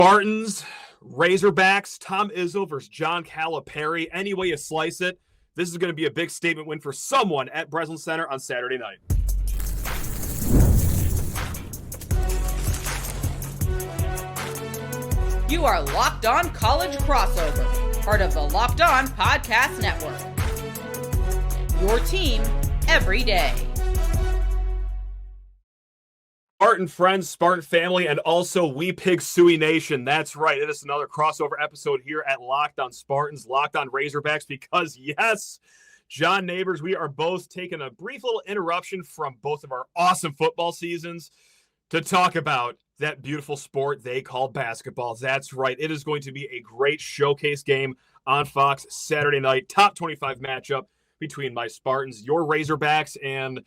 Spartans, Razorbacks, Tom Izzo versus John Calipari. Any way you slice it, this is going to be a big statement win for someone at Breslin Center on Saturday night. You are Locked On College Crossover, part of the Locked On Podcast Network. Your team every day. Spartan friends, Spartan family, and also We Pig Suey Nation. That's right. It is another crossover episode here at Locked On Spartans, Locked On Razorbacks, because yes, John Nabors, we are both taking a brief little interruption from both of our awesome football seasons to talk about that beautiful sport they call basketball. That's right. It is going to be a great showcase game on Fox Saturday night. Top 25 matchup between my Spartans, your Razorbacks, and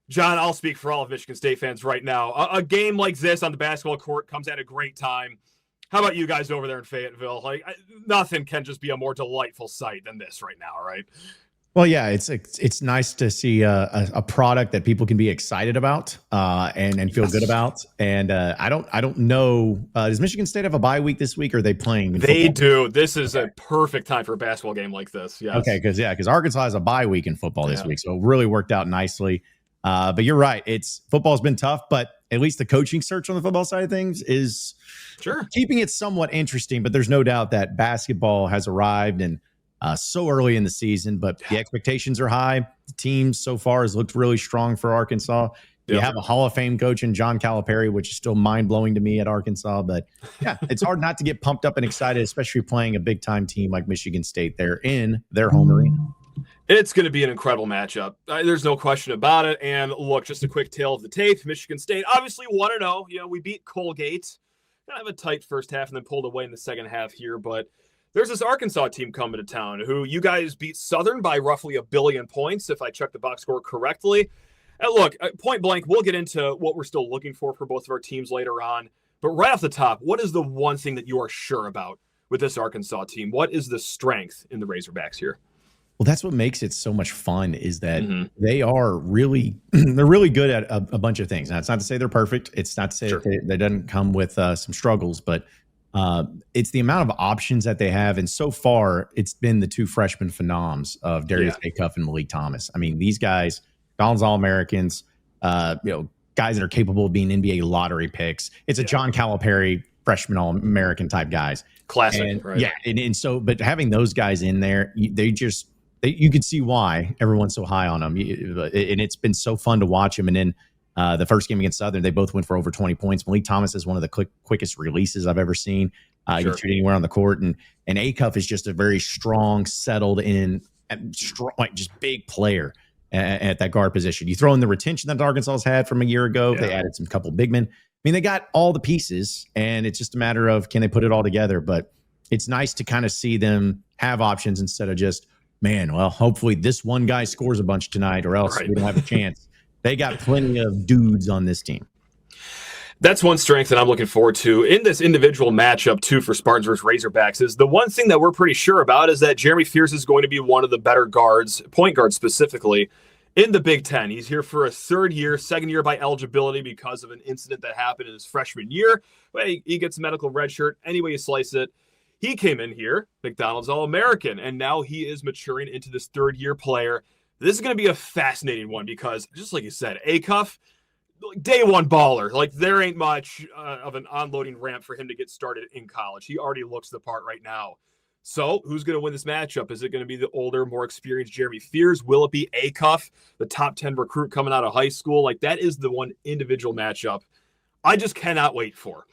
John, I'll speak for all of Michigan State fans right now. A game like this on the basketball court comes at a great time. How about you guys over there in Fayetteville? Nothing can just be a more delightful sight than this right now, right? Well, yeah, it's nice to see a product that people can be excited about and feel good about. And I don't know. Does Michigan State have a bye week this week? Or are they playing? They do. This is a perfect time for a basketball game like this. Yes. Okay, because Arkansas has a bye week in football this week, so it really worked out nicely. But you're right. Football's been tough, but at least the coaching search on the football side of things is keeping it somewhat interesting. But there's no doubt that basketball has arrived and so early in the season, but the expectations are high. The team so far has looked really strong for Arkansas. You have a Hall of Fame coach in John Calipari, which is still mind-blowing to me at Arkansas. But yeah, it's hard not to get pumped up and excited, especially playing a big-time team like Michigan State. They're in their home arena. It's going to be an incredible matchup. There's no question about it. And look, just a quick tale of the tape. Michigan State obviously 1-0. You know, we beat Colgate. Kind of a tight first half and then pulled away in the second half here. But there's this Arkansas team coming to town who you guys beat Southern by roughly 1 billion points, if I check the box score correctly. And look, point blank, we'll get into what we're still looking for both of our teams later on. But right off the top, what is the one thing that you are sure about with this Arkansas team? What is the strength in the Razorbacks here? Well, that's what makes it so much fun is that they are really, they're really good at a bunch of things. Now, it's not to say they're perfect. It's not to say that they doesn't come with some struggles, but it's the amount of options that they have. And so far, it's been the two freshman phenoms of Darius Acuff and Meleek Thomas. I mean, these guys, Donald's All-Americans, guys that are capable of being NBA lottery picks. It's a John Calipari freshman All-American type guys. Classic, right? Yeah, and so, but having those guys in there, you could see why everyone's so high on them. And it's been so fun to watch them. And then the first game against Southern, they both went for over 20 points. Meleek Thomas is one of the quickest releases I've ever seen. You can shoot anywhere on the court. And Acuff is just a very strong, settled in, just big player at that guard position. You throw in the retention that Arkansas has had from a year ago. They added some couple big men. I mean, they got all the pieces, and it's just a matter of can they put it all together. But it's nice to kind of see them have options instead of just, man, well, hopefully this one guy scores a bunch tonight or else we don't have a chance. They got plenty of dudes on this team. That's one strength that I'm looking forward to in this individual matchup, too, for Spartans versus Razorbacks. Is the one thing that we're pretty sure about is that Jeremy Fears is going to be one of the better guards, point guards specifically, in the Big Ten. He's here for a third year, second year by eligibility because of an incident that happened in his freshman year. But he gets a medical red shirt. Any way you slice it. He came in here, McDonald's All-American, and now he is maturing into this third-year player. This is going to be a fascinating one because, just like you said, Acuff, day one baller. Like, there ain't much of an unloading ramp for him to get started in college. He already looks the part right now. So, who's going to win this matchup? Is it going to be the older, more experienced Jeremy Fears? Will it be Acuff, the top 10 recruit coming out of high school? Like, that is the one individual matchup I just cannot wait for.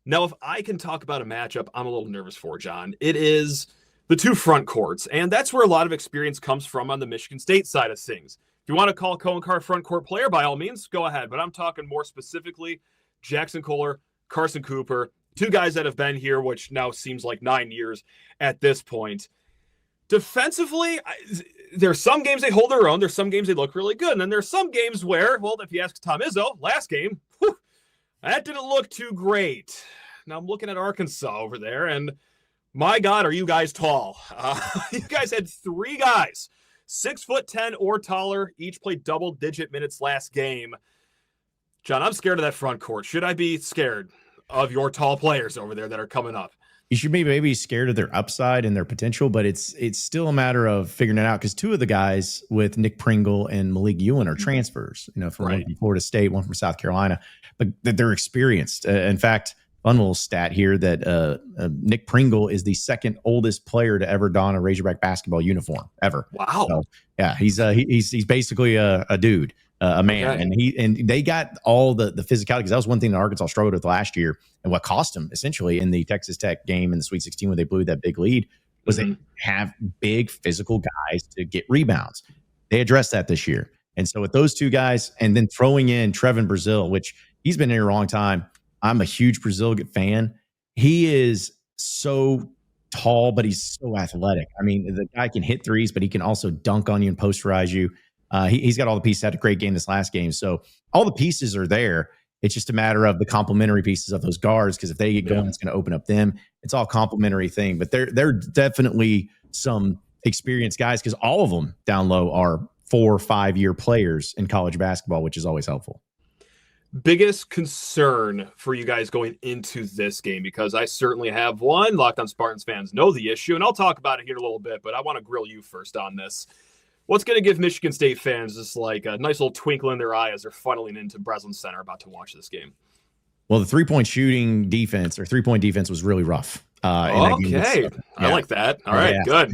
Now, if I can talk about a matchup I'm a little nervous for, John, it is the two front courts. And that's where a lot of experience comes from on the Michigan State side of things. If you want to call Cohen Carr front court player, by all means, go ahead. But I'm talking more specifically Jackson Kohler, Carson Cooper, two guys that have been here, which now seems like 9 years at this point. Defensively, there's some games they hold their own. There's some games they look really good. And then there's some games where, well, if you ask Tom Izzo, last game, that didn't look too great. Now I'm looking at Arkansas over there, and my God, are you guys tall? You guys had 3 guys, 6'10" or taller, each played double-digit minutes last game. John, I'm scared of that front court. Should I be scared of your tall players over there that are coming up. You should be maybe scared of their upside and their potential, but it's still a matter of figuring it out, because two of the guys with Nick Pringle and Meleek are transfers, from one from Florida State, one from South Carolina, but they're experienced. In fact, fun little stat here that Nick Pringle is the second oldest player to ever don a Razorback basketball uniform ever. Wow. So, yeah, he's basically a dude. A man, okay. and they got all the physicality, because that was one thing that Arkansas struggled with last year, and what cost them essentially in the Texas Tech game in the Sweet 16 when they blew that big lead was they have big physical guys to get rebounds. They addressed that this year, and so with those two guys, and then throwing in Trevon Brazile, which he's been here a long time. I'm a huge Brazile fan. He is so tall, but he's so athletic. I mean, the guy can hit threes, but he can also dunk on you and posterize you. He's got all the pieces. Had a great game this last game. So all the pieces are there. It's just a matter of the complementary pieces of those guards, because if they get going, it's going to open up them. It's all complementary thing. But they're definitely some experienced guys, because all of them down low are 4 or 5 year players in college basketball, which is always helpful. Biggest concern for you guys going into this game, because I certainly have one. Locked On Spartans fans know the issue, and I'll talk about it here in a little bit, but I want to grill you first on this. What's going to give Michigan State fans just like a nice little twinkle in their eye as they're funneling into Breslin Center about to watch this game? Well, the 3-point shooting defense, or 3-point defense, was really rough. Okay. I like that. All right, good.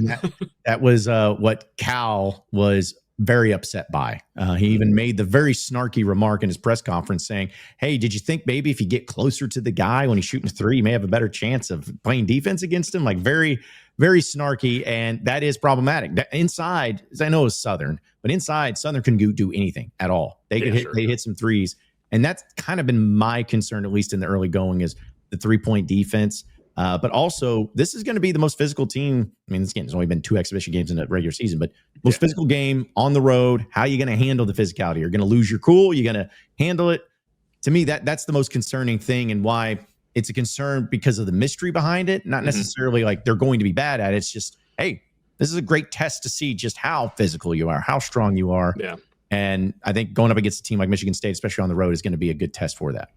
That was what Cal was very upset by. He even made the very snarky remark in his press conference saying, hey, did you think maybe if you get closer to the guy when he's shooting a three, you may have a better chance of playing defense against him? Like, very, very snarky, and that is problematic. Inside, as I know, is Southern, but inside, Southern couldn't do anything at all. They could hit some threes, and that's kind of been my concern, at least in the early going, is the 3-point defense. But also, this is going to be the most physical team. I mean, this game has only been 2 exhibition games in the regular season, but most physical game on the road. How are you going to handle the physicality? You're going to lose your cool. You're going to handle it. To me, that's the most concerning thing, and why it's a concern, because of the mystery behind it. Not necessarily like they're going to be bad at it. It's just, hey, this is a great test to see just how physical you are, how strong you are. Yeah. And I think going up against a team like Michigan State, especially on the road, is going to be a good test for that.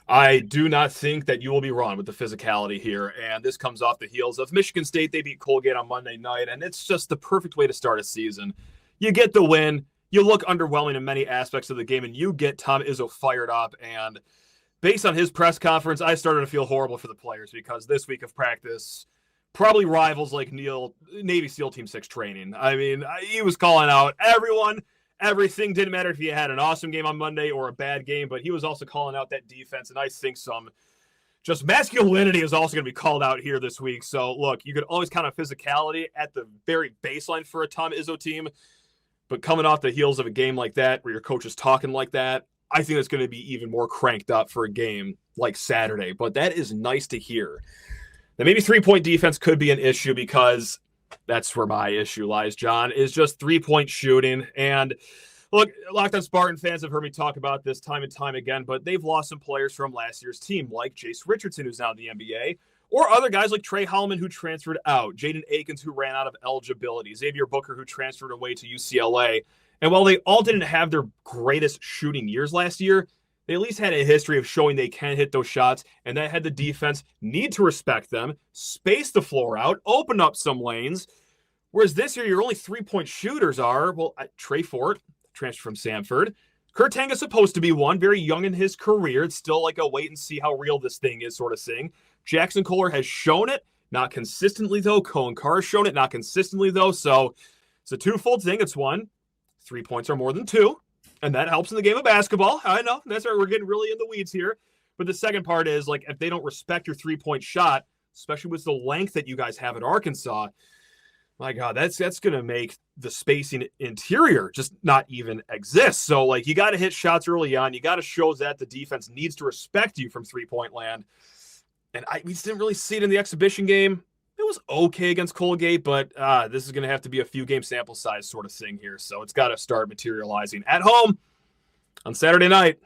I do not think that you will be wrong with the physicality here. And this comes off the heels of Michigan State. They beat Colgate on Monday night, and it's just the perfect way to start a season. You get the win. You look underwhelming in many aspects of the game, and you get Tom Izzo fired up. And based on his press conference, I started to feel horrible for the players, because this week of practice probably rivals like Navy SEAL Team 6 training. I mean, he was calling out everyone. Everything. Didn't matter if he had an awesome game on Monday or a bad game, but he was also calling out that defense, and I think some just masculinity is also going to be called out here this week. So, look, you could always count on physicality at the very baseline for a Tom Izzo team, but coming off the heels of a game like that where your coach is talking like that, I think it's going to be even more cranked up for a game like Saturday. But that is nice to hear. Now, maybe 3-point defense could be an issue, because that's where my issue lies, John, is just 3-point shooting. And look, Locked On Spartan fans have heard me talk about this time and time again, but they've lost some players from last year's team, like Jace Richardson, who's now in the NBA, or other guys like Trey Hallman, who transferred out, Jaden Akins, who ran out of eligibility, Xavier Booker, who transferred away to UCLA. And while they all didn't have their greatest shooting years last year, they at least had a history of showing they can hit those shots, and that had the defense need to respect them, space the floor out, open up some lanes. Whereas this year, your only 3-point shooters are, well, Trey Fort, transfer from Samford. Kurt Tang is supposed to be one, very young in his career. It's still like a wait and see how real this thing is sort of thing. Jackson Kohler has shown it, not consistently though. Cohen Carr has shown it, not consistently though. So it's a twofold thing. It's one, 3 points are more than 2. And that helps in the game of basketball. I know, that's where we're getting really in the weeds here. But the second part is, like, if they don't respect your 3-point shot, especially with the length that you guys have at Arkansas, my God, that's going to make the spacing interior just not even exist. So, like, you got to hit shots early on. You got to show that the defense needs to respect you from 3-point land. And we just didn't really see it in the exhibition game. It was okay against Colgate, but this is going to have to be a few game sample size sort of thing here. So it's got to start materializing at home on Saturday night.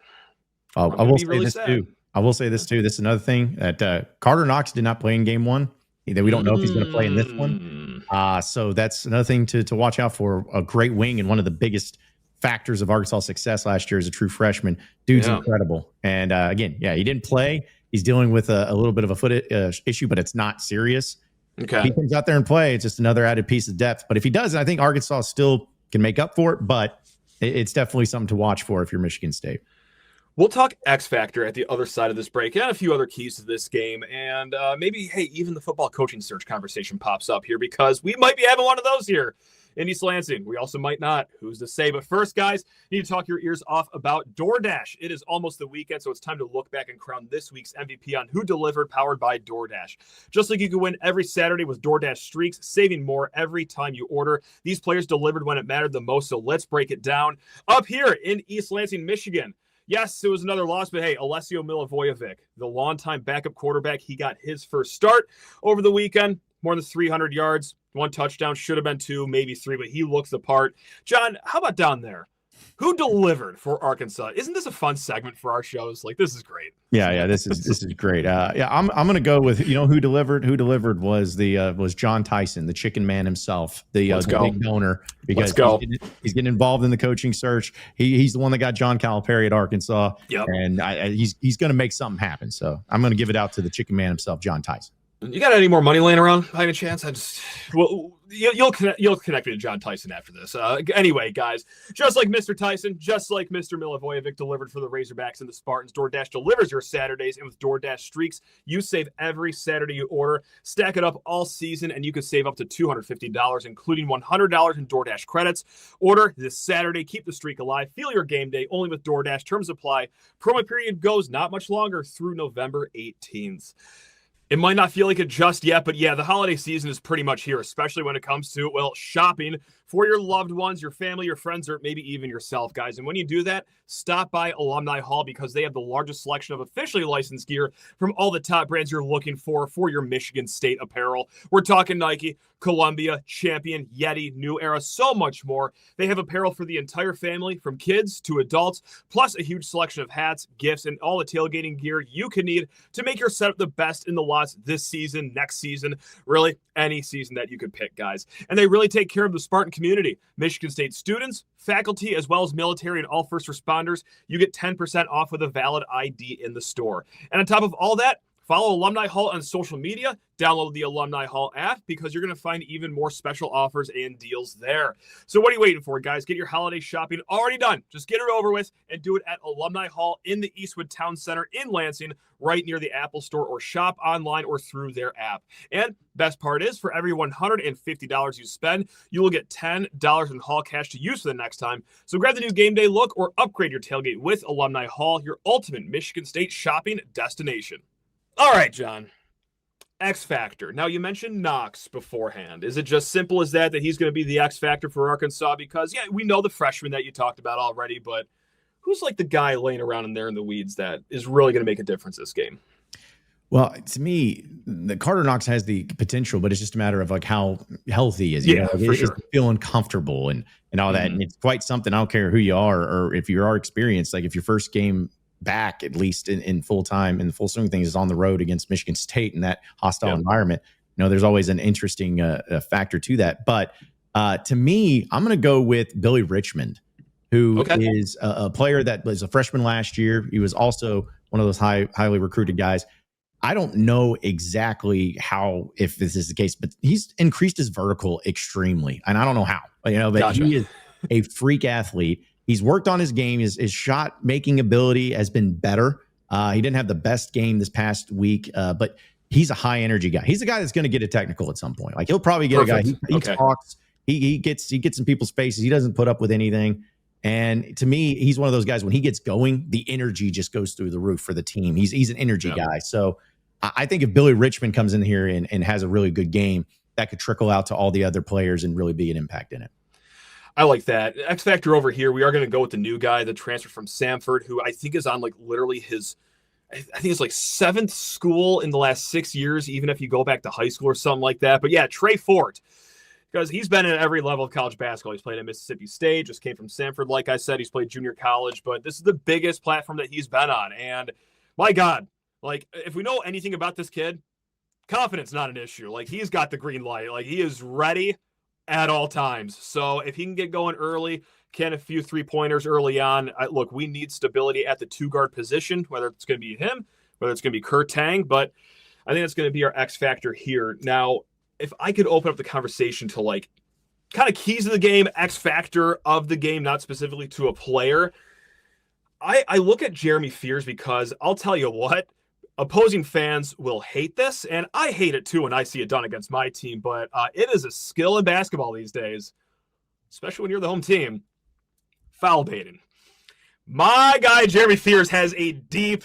I will say this too. I will say this too. This is another thing that Carter Knox did not play in game 1. That we don't know if he's going to play in this one. So that's another thing to watch out for. A great wing, and one of the biggest factors of Arkansas' success last year as a true freshman. Dude's incredible. And again, he didn't play. He's dealing with a little bit of a foot issue, but it's not serious. Okay. If he comes out there and play, it's just another added piece of depth. But if he doesn't, I think Arkansas still can make up for it. But it's definitely something to watch for if you're Michigan State. We'll talk X Factor at the other side of this break and a few other keys to this game. And maybe, hey, even the football coaching search conversation pops up here because we might be having one of those here in East Lansing. We also might not. Who's to say? But first, guys, you need to talk your ears off about DoorDash. It is almost the weekend, so it's time to look back and crown this week's MVP on Who Delivered, powered by DoorDash. Just like you can win every Saturday with DoorDash Streaks, saving more every time you order. These players delivered when it mattered the most, so let's break it down. Up here in East Lansing, Michigan. Yes, it was another loss, but hey, Alessio Milivojevic, the longtime backup quarterback, he got his first start over the weekend. More than 300 yards, 1 touchdown, should have been 2, maybe 3, but he looks the part. John, how about down there? Who delivered for Arkansas? Isn't this a fun segment for our shows? Like, this is great. Yeah, this is great. I'm gonna go with who delivered. Who delivered was John Tyson, the Chicken Man himself, the big donor, because he's getting involved in the coaching search. He's the one that got John Calipari at Arkansas, and he's gonna make something happen. So I'm gonna give it out to the Chicken Man himself, John Tyson. You got any more money laying around by any chance? You'll connect me to John Tyson after this. Anyway, guys, just like Mr. Tyson, just like Mr. Milivojevic delivered for the Razorbacks and the Spartans, DoorDash delivers your Saturdays, and with DoorDash Streaks, you save every Saturday you order. Stack it up all season, and you can save up to $250, including $100 in DoorDash credits. Order this Saturday. Keep the streak alive. Feel your game day only with DoorDash. Terms apply. Promo period goes not much longer through November 18th. It might not feel like it just yet, but yeah, the holiday season is pretty much here, especially when it comes to, well, shopping for your loved ones, your family, your friends, or maybe even yourself, guys. And when you do that, stop by Alumni Hall because they have the largest selection of officially licensed gear from all the top brands you're looking for your Michigan State apparel. We're talking Nike, Columbia, Champion, Yeti, New Era, so much more. They have apparel for the entire family, from kids to adults, plus a huge selection of hats, gifts, and all the tailgating gear you can need to make your setup the best in the lots this season, next season, really any season that you could pick, guys. And they really take care of the Spartan community. Michigan State students, faculty, as well as military and all first responders, you get 10% off with a valid ID in the store. And on top of all that, follow Alumni Hall on social media, download the Alumni Hall app because you're going to find even more special offers and deals there. So what are you waiting for, guys? Get your holiday shopping already done. Just get it over with and do it at Alumni Hall in the Eastwood Town Center in Lansing, right near the Apple Store, or shop online or through their app. And best part is, for every $150 you spend, you will get $10 in Hall cash to use for the next time. So grab the new game day look or upgrade your tailgate with Alumni Hall, your ultimate Michigan State shopping destination. All right, John. X Factor. Now, you mentioned Knox beforehand. Is it just simple as that he's going to be the X Factor for Arkansas? Because, yeah, we know the freshman that you talked about already, but who's like the guy laying around in there in the weeds that is really going to make a difference this game? Well, to me, the Carter Knox has the potential, but it's just a matter of like how healthy he is. Yeah, for sure. Feeling comfortable and all that. And it's quite something. I don't care who you are or if you are experienced. Like if your first game back, at least in full time and the full swing things, is on the road against Michigan State in that hostile environment. There's always an interesting factor to that. But to me, I'm going to go with Billy Richmond, who is a player that was a freshman last year. He was also one of those highly recruited guys. I don't know exactly how, if this is the case, but he's increased his vertical extremely. And I don't know how, but he is a freak athlete. He's worked on his game. His shot making ability has been better. He didn't have the best game this past week, but he's a high energy guy. He's a guy that's going to get a technical at some point. Like he'll probably get a guy. He talks. He gets in people's faces. He doesn't put up with anything. And to me, he's one of those guys, when he gets going, the energy just goes through the roof for the team. He's an energy guy. So I think if Billy Richmond comes in here and has a really good game, that could trickle out to all the other players and really be an impact in it. I like that. X Factor over here, we are going to go with the new guy, the transfer from Samford, who I think is on like literally his, I think it's like 7th school in the last 6 years, even if you go back to high school or something like that. But yeah, Trey Fort, because he's been at every level of college basketball. He's played at Mississippi State, just came from Samford. Like I said, he's played junior college, but this is the biggest platform that he's been on. And my God, like if we know anything about this kid, confidence not an issue. Like he's got the green light. Like he is ready at all times. So if he can get going early, can a few 3-pointers early on. Look, we need stability at the 2-guard position, whether it's going to be him, whether it's going to be Kurt Tang, but I think that's going to be our X factor here. Now, if I could open up the conversation to like kind of keys of the game, X factor of the game, not specifically to a player, I look at Jeremy Fears because I'll tell you what, opposing fans will hate this, and I hate it too when I see it done against my team, but it is a skill in basketball these days, especially when you're the home team. Foul baiting. My guy Jeremy Fears has a deep,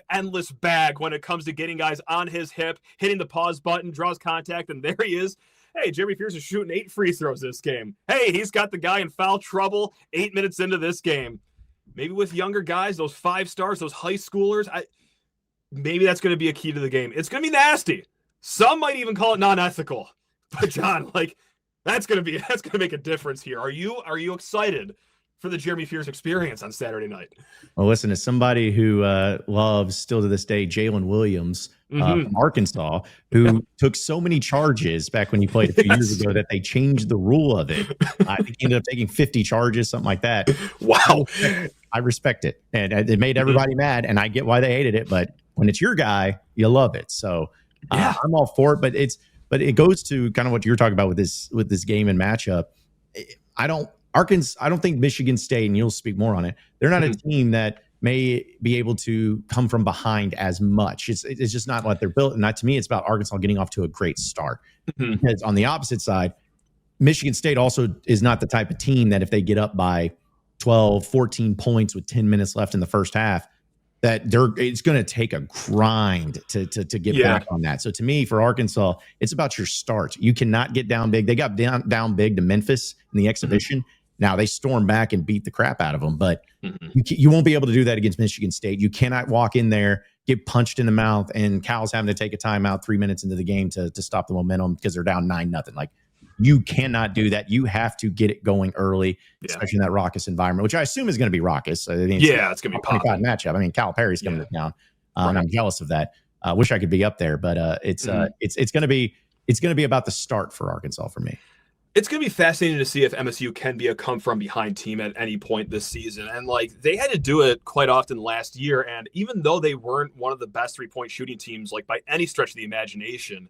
endless bag when it comes to getting guys on his hip, hitting the pause button, draws contact, and there he is. Hey, Jeremy Fears is shooting 8 free throws this game. Hey, he's got the guy in foul trouble 8 minutes into this game. Maybe with younger guys, those 5 stars, those high schoolers, maybe that's going to be a key to the game. It's going to be nasty. Some might even call it non-ethical. But John, like, that's going to make a difference here. Are you excited for the Jeremy Fears experience on Saturday night? Well, listen, as somebody who loves still to this day Jalen Williams from Arkansas, who took so many charges back when he played a few years ago that they changed the rule of it. I think he ended up taking 50 charges, something like that. Wow. I respect it. And it made everybody mad, and I get why they hated it. But when it's your guy, you love it. So I'm all for it. But it goes to kind of what you're talking about with this game and matchup. I don't think Michigan State, and you'll speak more on it, they're not a team that may be able to come from behind as much. It's just not what they're built. And to me, it's about Arkansas getting off to a great start. Because on the opposite side, Michigan State also is not the type of team that if they get up by 12, 14 points with 10 minutes left in the first half, that it's going to take a grind to get back on that. So to me, for Arkansas, it's about your start. You cannot get down big. They got down big to Memphis in the exhibition. Now they stormed back and beat the crap out of them, but you won't be able to do that against Michigan State. You cannot walk in there, get punched in the mouth, and Cal's having to take a timeout 3 minutes into the game to stop the momentum because they're down 9-0. Like, you cannot do that. You have to get it going early, especially in that raucous environment, which I assume is going to be raucous. I mean, it's going to be a 25 matchup. I mean, Calipari's coming to town, and I'm jealous of that. Wish I could be up there, but it's going to be about the start for Arkansas for me. It's going to be fascinating to see if MSU can be a come-from-behind team at any point this season. And, like, they had to do it quite often last year. And even though they weren't one of the best three-point shooting teams, like, by any stretch of the imagination,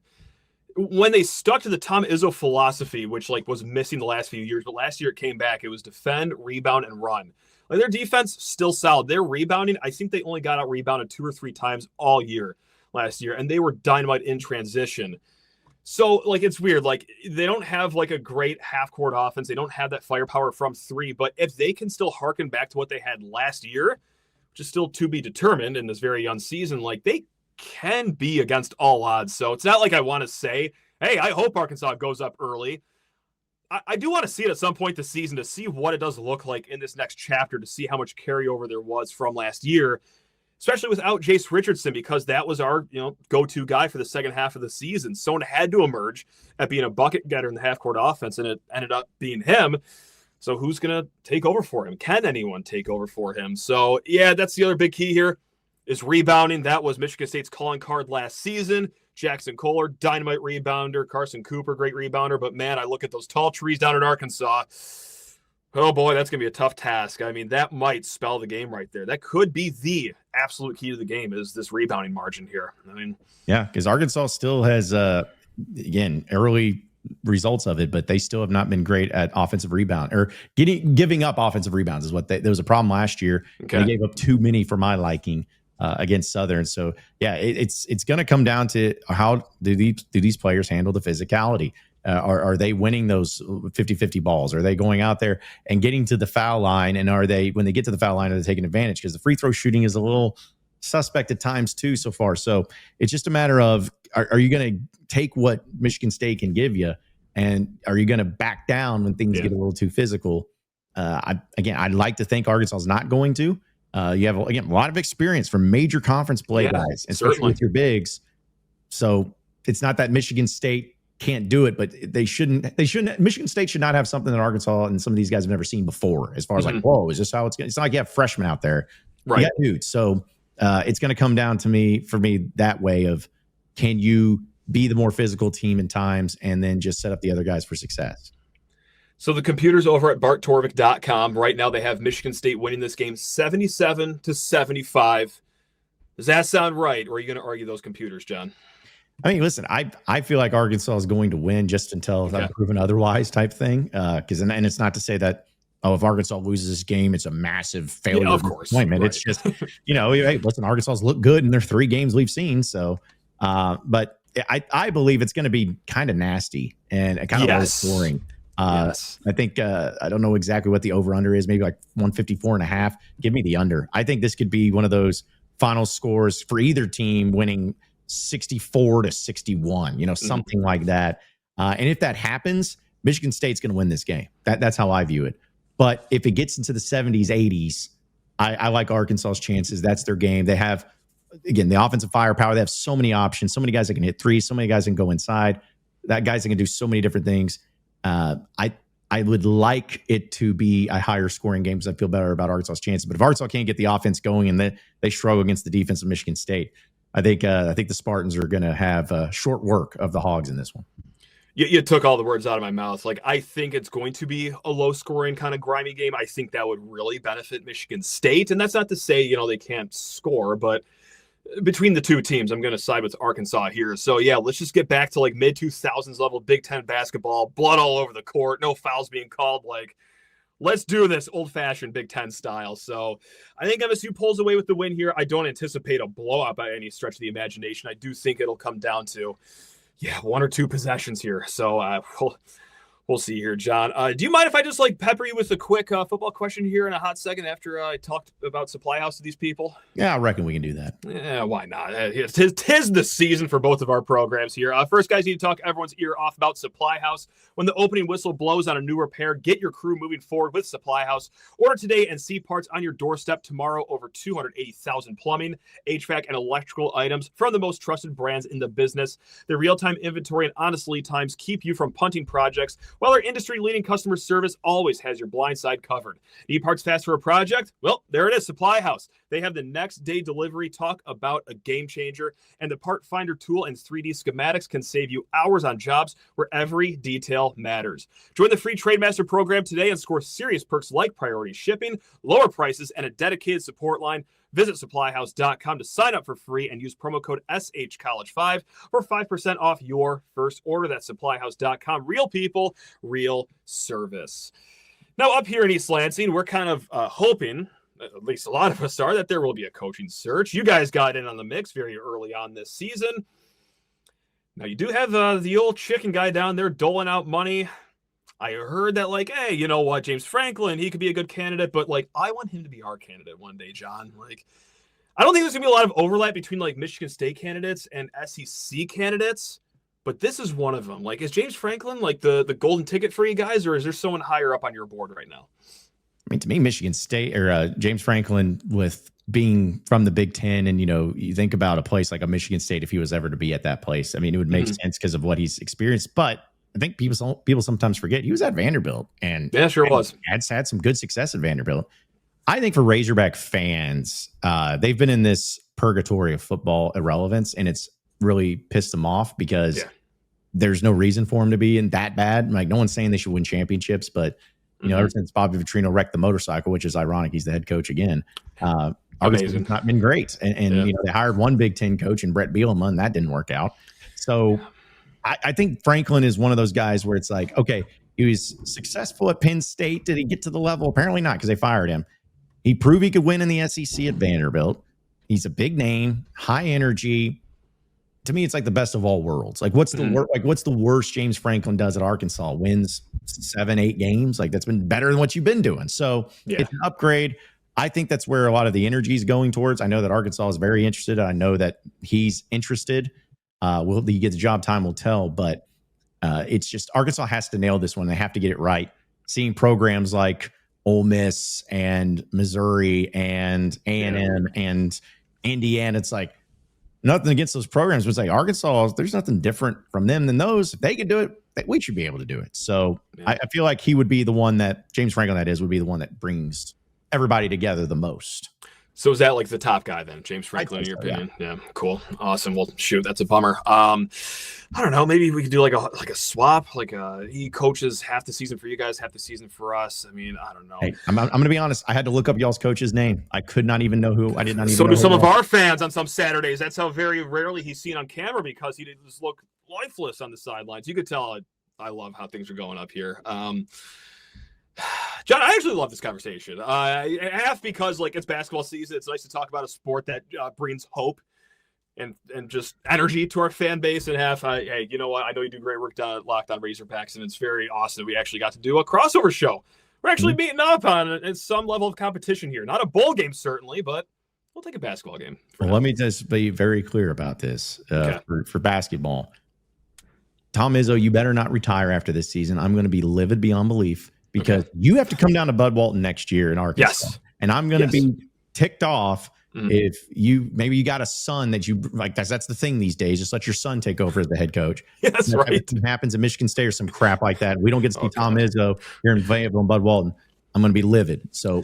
when they stuck to the Tom Izzo philosophy, which, like, was missing the last few years, but last year it came back, it was defend, rebound, and run. Like, their defense, still solid. Their rebounding, I think they only got out-rebounded 2 or 3 times all year last year, and they were dynamite in transition. So, like, it's weird. Like, they don't have, like, a great half-court offense. They don't have that firepower from 3. But if they can still harken back to what they had last year, which is still to be determined in this very young season, like, they can be against all odds. So it's not like I want to say, hey, I hope Arkansas goes up early. I do want to see it at some point this season to see what it does look like in this next chapter, to see how much carryover there was from last year, especially without Jace Richardson, because that was our go-to guy for the second half of the season. Someone had to emerge at being a bucket getter in the half-court offense, and it ended up being him. So who's going to take over for him? Can anyone take over for him? So, yeah, that's the other big key here is rebounding. That was Michigan State's calling card last season. Jackson Kohler, dynamite rebounder. Carson Cooper, great rebounder. But, man, I look at those tall trees down in Arkansas. Oh, boy, that's going to be a tough task. I mean, that might spell the game right there. That could be the absolute key to the game, is this rebounding margin here. I mean, yeah, because Arkansas still has, again, early results of it, but they still have not been great at offensive rebound, or giving up offensive rebounds is what there was a problem last year. Okay. They gave up too many for my liking against Southern. So, yeah, it's going to come down to how do these players handle the physicality. Are they winning those 50-50 balls? Are they going out there and getting to the foul line? And when they get to the foul line, are they taking advantage? Because the free throw shooting is a little suspect at times too so far. So it's just a matter of, are you going to take what Michigan State can give you? And are you going to back down when things get a little too physical? I'd like to think Arkansas is not going to. You have, again, a lot of experience from major conference play guys, especially with your bigs. So it's not that Michigan State can't do it, but they shouldn't. Michigan State should not have something that Arkansas and some of these guys have never seen before. As far as like, whoa, is this how it's going? It's not like you have freshmen out there, right? You got dudes. So it's going to come down to for me that way of, can you be the more physical team in times and then just set up the other guys for success? So the computers over at barttorvik.com right now, they have Michigan State winning this game 77-75. Does that sound right? Or are you going to argue those computers, John? I mean, listen, I feel like Arkansas is going to win just until Okay. I'm proven otherwise type thing. Because and it's not to say that, if Arkansas loses this game, it's a massive failure. Yeah, of course. Right. It's just, hey, listen, Arkansas's look good in their 3 games we've seen. So, but I believe it's going to be kind of nasty and kind of low scoring. Yes. I think I don't know exactly what the over-under is, maybe like 154.5. Give me the under. I think this could be one of those final scores for either team winning 64-61, something like that. And if that happens, Michigan State's going to win this game. That's how I view it. But if it gets into the 70s, 80s, I like Arkansas's chances. That's their game. They have, again, the offensive firepower. They have so many options, so many guys that can hit threes, so many guys that can go inside. That guys that can do so many different things. I would like it to be a higher scoring game because I feel better about Arkansas's chances. But if Arkansas can't get the offense going and they struggle against the defense of Michigan State, I think the Spartans are going to have short work of the Hogs in this one. You took all the words out of my mouth. Like, I think it's going to be a low-scoring kind of grimy game. I think that would really benefit Michigan State. And that's not to say, they can't score. But between the two teams, I'm going to side with Arkansas here. So, yeah, let's just get back to, like, mid-2000s level Big Ten basketball. Blood all over the court. No fouls being called. Like, let's do this old-fashioned Big Ten style. So I think MSU pulls away with the win here. I don't anticipate a blowout by any stretch of the imagination. I do think it'll come down to, 1 or 2 possessions here. So we'll see here, John. Do you mind if I just pepper you with a quick football question here in a hot second after I talked about Supply House to these people? Yeah, I reckon we can do that. Yeah, why not? Tis the season for both of our programs here. First, guys, need to talk everyone's ear off about Supply House. When the opening whistle blows on a new repair, get your crew moving forward with Supply House. Order today and see parts on your doorstep tomorrow. Over 280,000 plumbing, HVAC, and electrical items from the most trusted brands in the business. Their real-time inventory and honest lead times keep you from punting projects, while our industry-leading customer service always has your blind side covered. Need parts fast for a project? Well, there it is, Supply House. They have the next day delivery. Talk about a game changer. And the part finder tool and 3D schematics can save you hours on jobs where every detail matters. Join the free Trademaster program today and score serious perks like priority shipping, lower prices, and a dedicated support line. Visit supplyhouse.com to sign up for free and use promo code SHCollege5 for 5% off your first order. That's supplyhouse.com. Real people, real service. Now, up here in East Lansing, we're kind of hoping, at least a lot of us are, that there will be a coaching search. You guys got in on the mix very early on this season. Now, you do have the old chicken guy down there doling out money. I heard that, hey, you know what, James Franklin, he could be a good candidate, but, I want him to be our candidate one day, John. I don't think there's going to be a lot of overlap between, Michigan State candidates and SEC candidates, but this is one of them. Is James Franklin, the golden ticket for you guys, or is there someone higher up on your board right now? I mean, to me, Michigan State or James Franklin, with being from the Big Ten, and you think about a place like a Michigan State, if he was ever to be at that place, I mean, it would make sense because of what he's experienced. But I think people sometimes forget he was at Vanderbilt, and yeah, sure was. Had some good success at Vanderbilt. I think for Razorback fans, they've been in this purgatory of football irrelevance, and it's really pissed them off because there's no reason for them to be in that bad. No one's saying they should win championships, but ever since Bobby Vitrino wrecked the motorcycle, which is ironic, he's the head coach again. Arkansas not been great, and they hired one Big Ten coach in Brett Bielema, and that didn't work out. So I think Franklin is one of those guys where it's okay, he was successful at Penn State. Did he get to the level? Apparently not, because they fired him. He proved he could win in the SEC at Vanderbilt. He's a big name, high energy. To me, it's the best of all worlds. What's the worst James Franklin does at Arkansas? Wins 7-8 games. That's been better than what you've been doing. So it's an upgrade. I think that's where a lot of the energy is going towards. I know that Arkansas is very interested. I know that he's interested. Will he get the job? Time will tell. But it's just Arkansas has to nail this one. They have to get it right. Seeing programs like Ole Miss and Missouri and A&M and Indiana, it's nothing against those programs, but Arkansas, there's nothing different from them than those. If they can do it, we should be able to do it. So I feel like he would be the one that James Franklin, that is, would be the one that brings everybody together the most. So is that like the top guy then, James Franklin, in your opinion? Yeah, cool, awesome. Well, shoot, that's a bummer. I don't know. Maybe we could do like a swap. Like he coaches half the season for you guys, half the season for us. I mean, I don't know. Hey, I'm going to be honest. I had to look up y'all's coach's name. I could not even know who. I did not even. So know do some who of our fans on some Saturdays. That's how very rarely he's seen on camera because he just look lifeless on the sidelines. You could tell. I love how things are going up here. John, I actually love this conversation. Half because like it's basketball season. It's nice to talk about a sport that brings hope and just energy to our fan base. And half, hey, you know what? I know you do great work down at Locked On Razorbacks, and it's very awesome that we actually got to do a crossover show. We're actually meeting up on some level of competition here. Not a bowl game, certainly, but we'll take a basketball game. Well, let me just be very clear about this for basketball. Tom Izzo, you better not retire after this season. I'm going to be livid beyond belief. Because you have to come down to Bud Walton next year in Arkansas. Yes. And I'm going to be ticked off if maybe you got a son that you like. That's the thing these days. Just let your son take over as the head coach. Yes, right. If it happens at Michigan State or some crap like that, we don't get to see Tom Izzo here in Fayetteville and Bud Walton. I'm going to be livid. So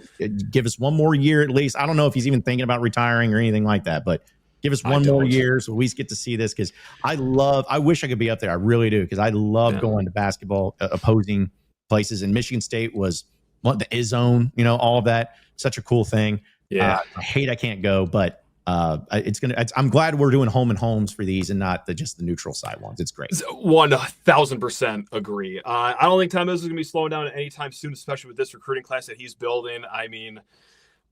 give us one more year at least. I don't know if he's even thinking about retiring or anything like that, but give us one more year so we get to see this because I wish I could be up there. I really do because I love going to basketball opposing places, and Michigan State was the Izzone, all of that. Such a cool thing. Yeah, I hate I can't go, but I'm glad we're doing home and homes for these and not just the neutral side ones. It's great. 1,000% agree. I don't think Tom Izzo is going to be slowing down anytime soon, especially with this recruiting class that he's building. I mean,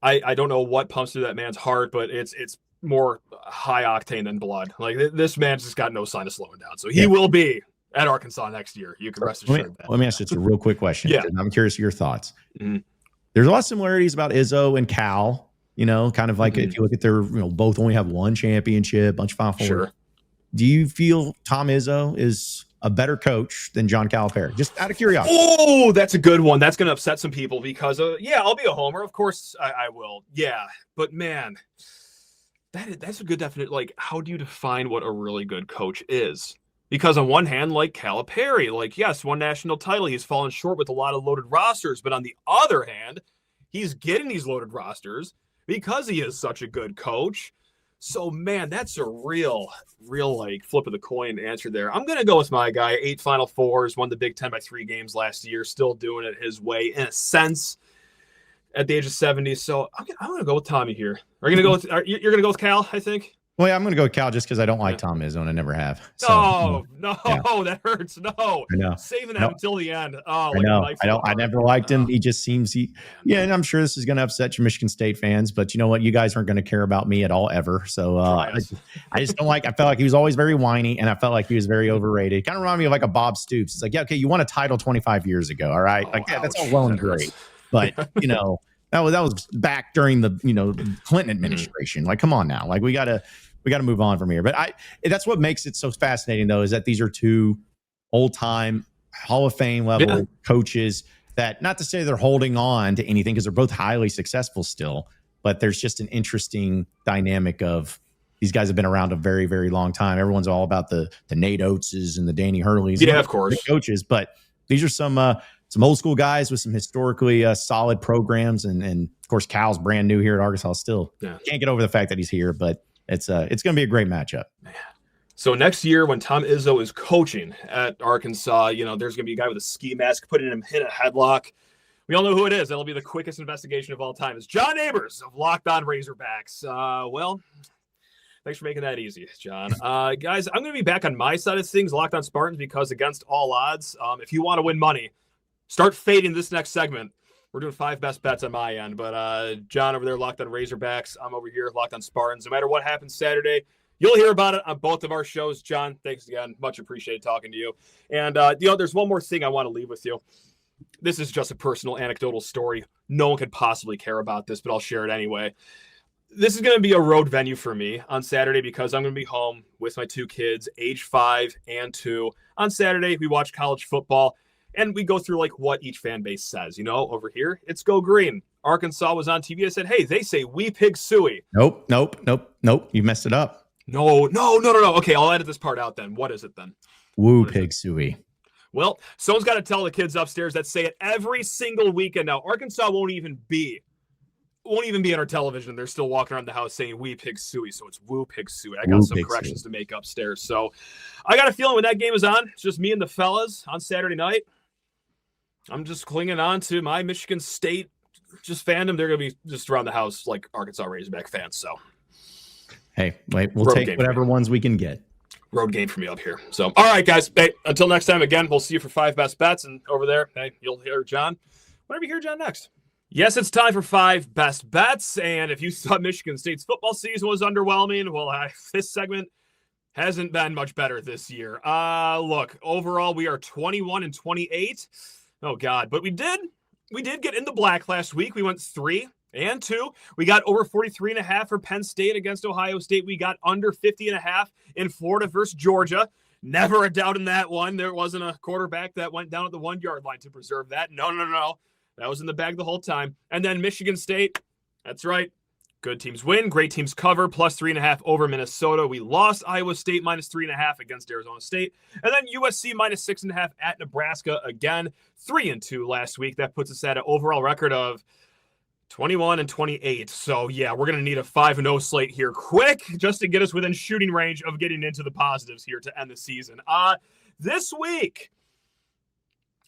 I don't know what pumps through that man's heart, but it's more high octane than blood. Like this man's just got no sign of slowing down, so he will be at Arkansas next year. You can rest assured. Let me ask you just a real quick question. Yeah. I'm curious of your thoughts. There's a lot of similarities about Izzo and Cal, kind of like if you look at their, both only have one championship, bunch of Final Four. Sure. Do you feel Tom Izzo is a better coach than John Calipari? Just out of curiosity. Oh, that's a good one. That's going to upset some people because, I'll be a homer. Of course I will. Yeah. But man, that's a good definition. Like, how do you define what a really good coach is? Because on one hand, like Calipari, like, yes, one national title, he's fallen short with a lot of loaded rosters. But on the other hand, he's getting these loaded rosters because he is such a good coach. So, man, that's a real like flip of the coin answer there. I'm going to go with my guy, 8 Final Fours, won the Big Ten by 3 games last year, still doing it his way in a sense at the age of 70. So I'm going to go with Tommy here. You're going to go with Cal, I think? Well, yeah, I'm going to go with Cal just because I don't like Tom Izzo and I never have. So, that hurts. No, I know. Saving that until the end. Oh, I know. I never liked him. He just seems and I'm sure this is going to upset your Michigan State fans, but you know what? You guys aren't going to care about me at all ever. So I just don't like. I felt like he was always very whiny, and I felt like he was very overrated. Kind of reminded me of like a Bob Stoops. It's like, yeah, okay, you won a title 25 years ago, all right? That's all well and great, but that was back during the Clinton administration. Like, come on now, like we got to move on from here. But that's what makes it so fascinating, though, is that these are two old-time Hall of Fame level coaches that, not to say they're holding on to anything because they're both highly successful still, but there's just an interesting dynamic of these guys have been around a very, very long time. Everyone's all about the Nate Oateses and the Danny Hurleys. Yeah, of course. Coaches, but these are some old school guys with some historically solid programs. And of course, Cal's brand new here at Arkansas still. Yeah. Can't get over the fact that he's here, but it's going to be a great matchup. Man. So next year when Tom Izzo is coaching at Arkansas, there's going to be a guy with a ski mask putting him in a headlock. We all know who it is. That'll be the quickest investigation of all time. It's John Nabors of Locked On Razorbacks. Well, thanks for making that easy, John. Guys, I'm going to be back on my side of things, Locked On Spartans, because against all odds, if you want to win money, start fading this next segment. We're doing 5 best bets on my end, but John over there, Locked On Razorbacks. I'm over here, Locked On Spartans. No matter what happens Saturday, you'll hear about it on both of our shows. John, thanks again. Much appreciated talking to you. And, there's one more thing I want to leave with you. This is just a personal anecdotal story. No one could possibly care about this, but I'll share it anyway. This is going to be a road venue for me on Saturday because I'm going to be home with my 2 kids, age 5 and 2. On Saturday, we watch college football. And we go through like what each fan base says, over here, it's go green. Arkansas was on TV. I said, hey, they say we pig suey. Nope. You messed it up. No. Okay, I'll edit this part out then. What is it then? Woo pig suey. Well, someone's got to tell the kids upstairs that say it every single weekend now. Arkansas won't even be won't even be on our television. They're still walking around the house saying "We Pig Suey," so it's "Woo Pig Suey." I got some corrections to make upstairs. So I got a feeling when that game is on, it's just me and the fellas on Saturday night. I'm just clinging on to my Michigan State just fandom. They're going to be just around the house like Arkansas Razorback fans. So, hey, we'll take whatever ones we can get. Road game for me up here. So, all right, guys. Hey, until next time, again, we'll see you for 5 best bets. And over there, hey, you'll hear John. Whenever you hear John next. Yes, it's time for 5 best bets. And if you thought Michigan State's football season was underwhelming, well, this segment hasn't been much better this year. Look, overall, we are 21-28. Oh, God. But we did get in the black last week. We went 3-2. We got over 43.5 for Penn State against Ohio State. We got under 50.5 in Florida versus Georgia. Never a doubt in that one. There wasn't a quarterback that went down at the 1-yard line to preserve that. No. That was in the bag the whole time. And then Michigan State, that's right. Good teams win. Great teams cover. Plus 3.5 over Minnesota. We lost Iowa State minus 3.5 against Arizona State. And then USC minus 6.5 at Nebraska again. 3-2 last week. That puts us at an overall record of 21-28. So, yeah, we're going to need a 5-0 slate here quick just to get us within shooting range of getting into the positives here to end the season. This week,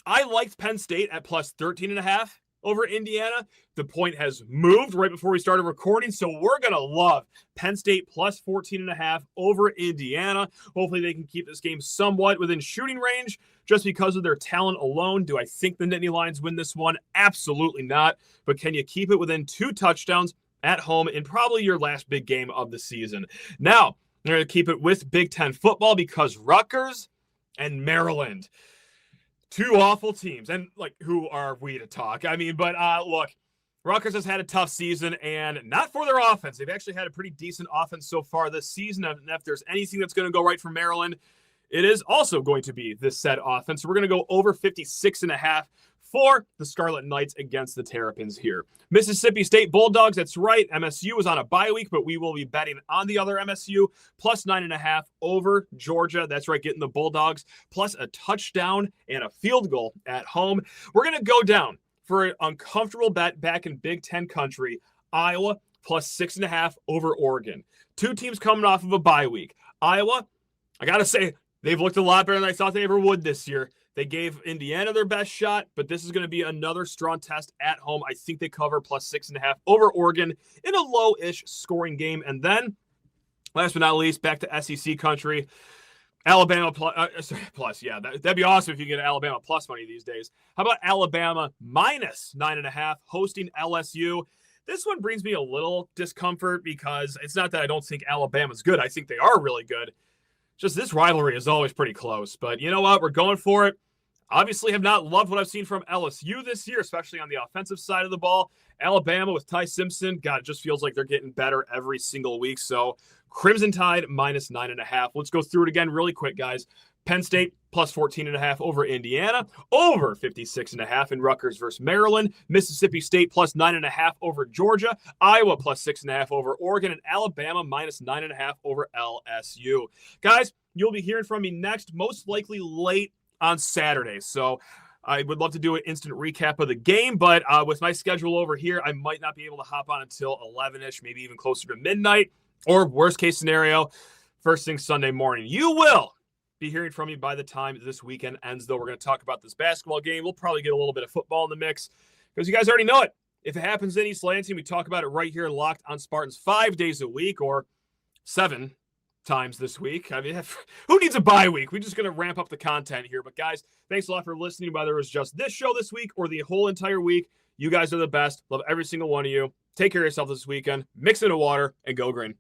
I liked Penn State at plus 13.5 over Indiana. The point has moved right before we started recording, so we're going to love Penn State plus 14.5 over Indiana. Hopefully they can keep this game somewhat within shooting range just because of their talent alone. Do I think the Nittany Lions win this one? Absolutely not. But can you keep it within 2 touchdowns at home in probably your last big game of the season? Now, I'm going to keep it with Big Ten football because Rutgers and Maryland, 2 awful teams. And, who are we to talk? I mean, but look, Rutgers has had a tough season, and not for their offense. They've actually had a pretty decent offense so far this season. And if there's anything that's going to go right for Maryland, it is also going to be this said offense. So we're going to go over 56.5 for the Scarlet Knights against the Terrapins here. Mississippi State Bulldogs, that's right. MSU is on a bye week, but we will be betting on the other MSU. Plus 9.5 over Georgia. That's right, getting the Bulldogs. Plus a touchdown and a field goal at home. We're going to go down for an uncomfortable bet back in Big Ten country. Iowa plus 6.5 over Oregon. 2 teams coming off of a bye week. Iowa, I got to say, they've looked a lot better than I thought they ever would this year. They gave Indiana their best shot, but this is going to be another strong test at home. I think they cover plus 6.5 over Oregon in a low-ish scoring game. And then, last but not least, back to SEC country. Alabama plus. Yeah, that'd be awesome if you get Alabama plus money these days. How about Alabama minus 9.5 hosting LSU? This one brings me a little discomfort because it's not that I don't think Alabama's good. I think they are really good. Just this rivalry is always pretty close. But you know what? We're going for it. Obviously have not loved what I've seen from LSU this year, especially on the offensive side of the ball. Alabama with Ty Simpson, God, it just feels like they're getting better every single week. So Crimson Tide minus 9.5. Let's go through it again really quick, guys. Penn State plus 14.5 over Indiana, over 56.5 in Rutgers versus Maryland, Mississippi State plus 9.5 over Georgia, Iowa plus 6.5 over Oregon, and Alabama minus 9.5 over LSU. Guys, you'll be hearing from me next, most likely late on Saturday. So I would love to do an instant recap of the game, but with my schedule over here, I might not be able to hop on until 11-ish, maybe even closer to midnight, or worst case scenario, first thing Sunday morning. You will be hearing from me by the time this weekend ends, though. We're going to talk about this basketball game. We'll probably get a little bit of football in the mix because you guys already know it. If it happens in East Lansing, we talk about it right here, Locked on Spartans, 5 days a week or 7 times this week. I mean, who needs a bye week? We're just going to ramp up the content here. But guys, thanks a lot for listening, whether it was just this show this week or the whole entire week. You guys are the best. Love every single one of you. Take care of yourself this weekend. Mix it in water and go green.